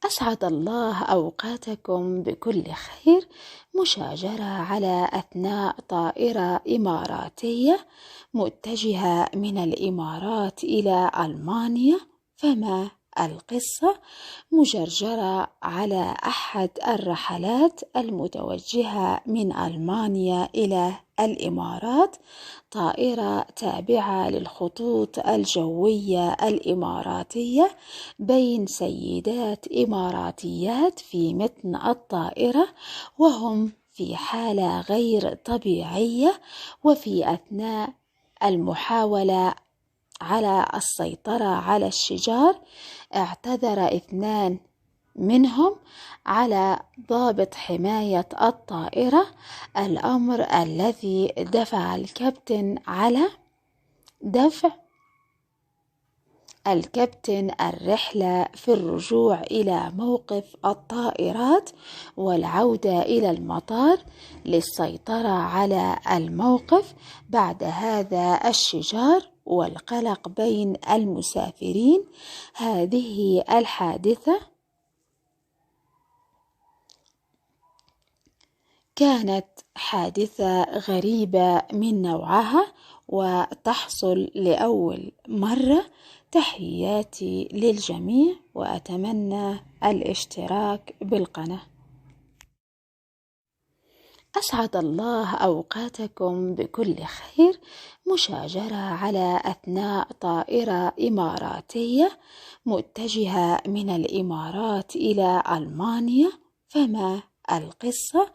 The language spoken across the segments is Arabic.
أسعد الله أوقاتكم بكل خير. مشاجرة على أثناء طائرة إماراتية متجهة من الإمارات إلى ألمانيا. فما القصة؟ مجرجرة على أحد الرحلات المتوجهة من ألمانيا إلى الإمارات، طائرة تابعة للخطوط الجوية الإماراتية، بين سيدات إماراتيات في متن الطائرة وهم في حالة غير طبيعية. وفي أثناء المحاولة على السيطرة على الشجار اعتذر 2 منهم على ضابط حماية الطائرة، الأمر الذي دفع الكابتن على دفع الرحلة في الرجوع إلى موقف الطائرات والعودة إلى المطار للسيطرة على الموقف. بعد هذا الشجار والقلق بين المسافرين. هذه الحادثة كانت حادثة غريبة من نوعها وتحصل لأول مرة. تحياتي للجميع وأتمنى الاشتراك بالقناة. أسعد الله أوقاتكم بكل خير. مشاجرة على أثناء طائرة إماراتية متجهة من الإمارات إلى ألمانيا. فما القصة؟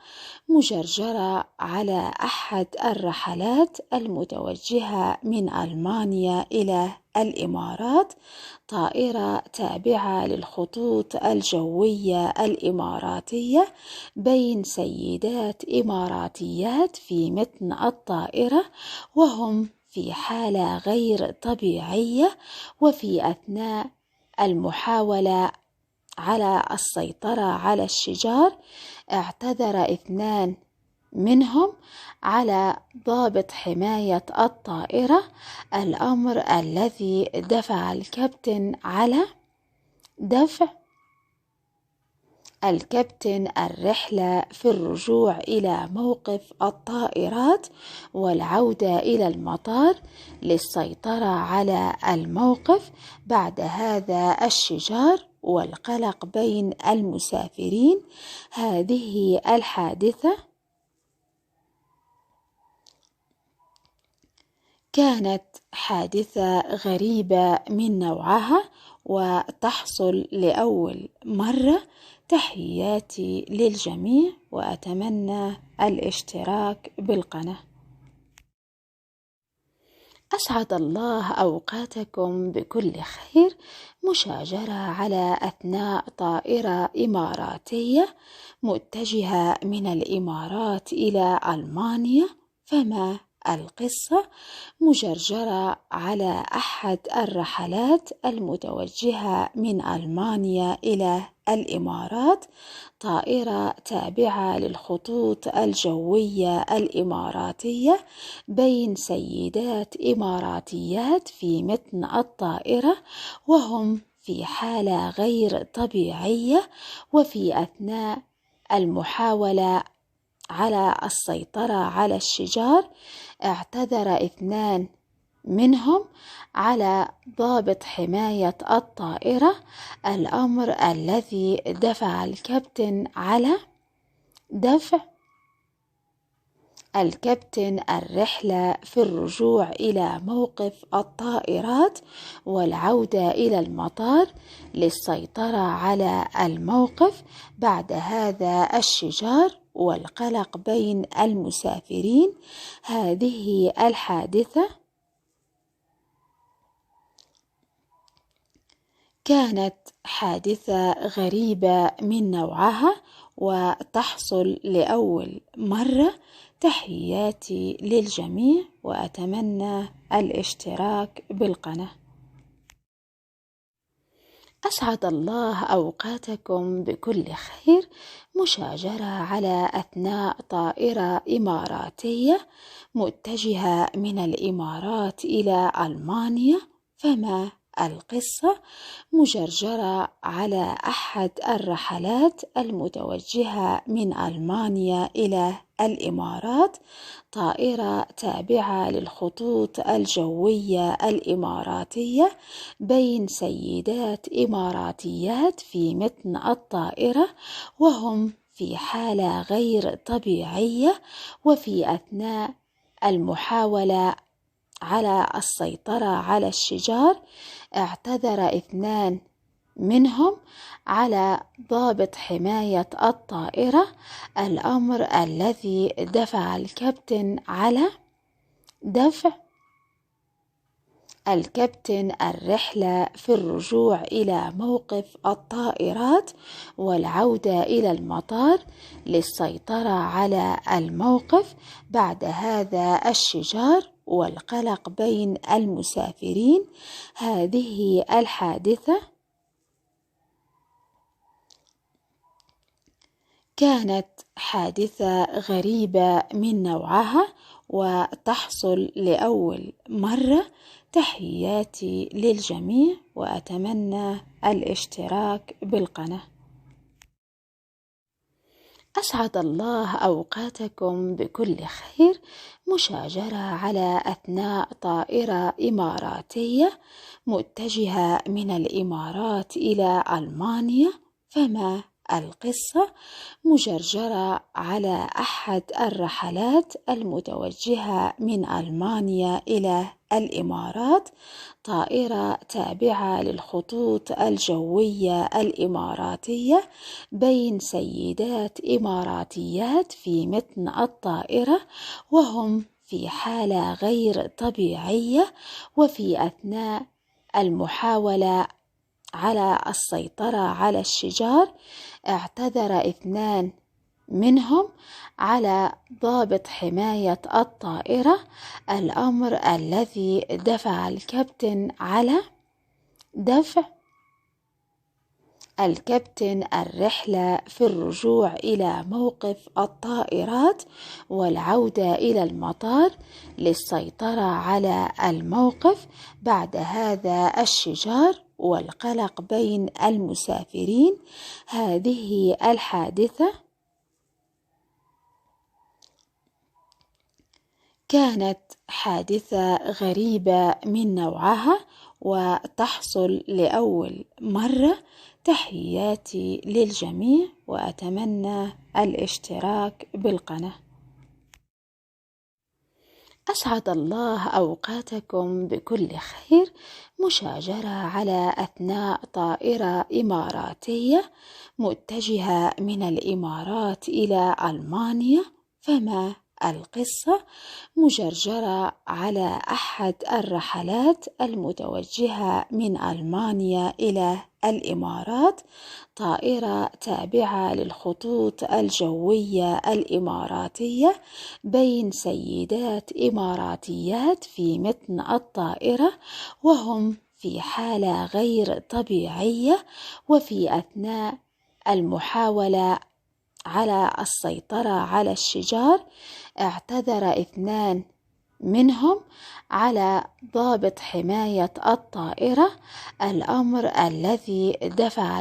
مجرجرة على أحد الرحلات المتوجهة من ألمانيا إلى الإمارات، طائرة تابعة للخطوط الجوية الإماراتية، بين سيدات إماراتيات في متن الطائرة وهم في حالة غير طبيعية. وفي أثناء المحاولة على السيطرة على الشجار اعتذر 2 منهم على ضابط حماية الطائرة، الأمر الذي دفع الكابتن على دفع الرحلة في الرجوع إلى موقف الطائرات والعودة إلى المطار للسيطرة على الموقف. بعد هذا الشجار والقلق بين المسافرين. هذه الحادثة كانت حادثة غريبة من نوعها وتحصل لأول مرة. تحياتي للجميع وأتمنى الاشتراك بالقناة. أسعد الله أوقاتكم بكل خير. مشاجرة على أثناء طائرة إماراتية متجهة من الإمارات إلى ألمانيا. فما القصة؟ مجرجرة على أحد الرحلات المتوجهة من ألمانيا إلى الإمارات، طائرة تابعة للخطوط الجوية الإماراتية، بين سيدات إماراتيات في متن الطائرة وهم في حالة غير طبيعية. وفي أثناء المحاولة على السيطرة على الشجار اعتذر 2 منهم على ضابط حماية الطائرة، الأمر الذي دفع الكابتن على دفع الرحلة في الرجوع إلى موقف الطائرات والعودة إلى المطار للسيطرة على الموقف. بعد هذا الشجار والقلق بين المسافرين. هذه الحادثة كانت حادثة غريبة من نوعها وتحصل لأول مرة. تحياتي للجميع وأتمنى الاشتراك بالقناة. أسعد الله أوقاتكم بكل خير. مشاجرة على أثناء طائرة إماراتية متجهة من الإمارات إلى ألمانيا. فما القصة مجرجرة على أحد الرحلات المتوجهة من ألمانيا إلى الإمارات، طائرة تابعة للخطوط الجوية الإماراتية، بين سيدات إماراتيات في متن الطائرة وهم في حالة غير طبيعية. وفي أثناء المحاولة على السيطرة على الشجار اعتذر 2 منهم على ضابط حماية الطائرة، الأمر الذي دفع الكابتن الرحلة في الرجوع إلى موقف الطائرات والعودة إلى المطار للسيطرة على الموقف. بعد هذا الشجار والقلق بين المسافرين. هذه الحادثة كانت حادثة غريبة من نوعها وتحصل لأول مرة. تحياتي للجميع وأتمنى الاشتراك بالقناة. أسعد الله أوقاتكم بكل خير. مشاجرة على أثناء طائرة إماراتية متجهة من الإمارات إلى ألمانيا. فما القصة؟ مجرجرة على أحد الرحلات المتوجهة من ألمانيا إلى الإمارات، طائرة تابعة للخطوط الجوية الإماراتية، بين سيدات إماراتيات في متن الطائرة وهم في حالة غير طبيعية. وفي أثناء المحاولة على السيطرة على الشجار اعتذر 2 منهم على ضابط حماية الطائرة، الأمر الذي دفع الكابتن الرحلة في الرجوع إلى موقف الطائرات والعودة إلى المطار للسيطرة على الموقف. بعد هذا الشجار والقلق بين المسافرين. هذه الحادثة كانت حادثة غريبة من نوعها وتحصل لأول مرة. تحياتي للجميع وأتمنى الاشتراك بالقناة. أسعد الله أوقاتكم بكل خير. مشاجرة على أثناء طائرة إماراتية متجهة من الإمارات إلى ألمانيا. فما القصة؟ مجرجرة على أحد الرحلات المتوجهة من ألمانيا إلى الإمارات، طائرة تابعة للخطوط الجوية الإماراتية، بين سيدات إماراتيات في متن الطائرة وهم في حالة غير طبيعية. وفي أثناء المحاولة على السيطرة على الشجار اعتذر 2 منهم على ضابط حماية الطائرة، الأمر الذي دفع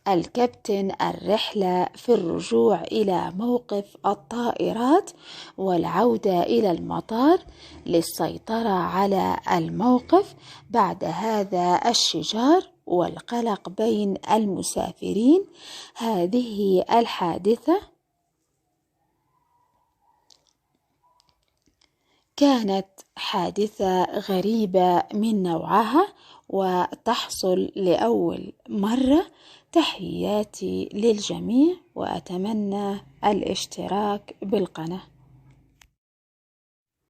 الكابتن الرحلة في الرجوع إلى موقف الطائرات والعودة إلى المطار للسيطرة على الموقف. بعد هذا الشجار والقلق بين المسافرين. هذه الحادثة كانت حادثة غريبة من نوعها وتحصل لأول مرة. تحياتي للجميع وأتمنى الاشتراك بالقناة.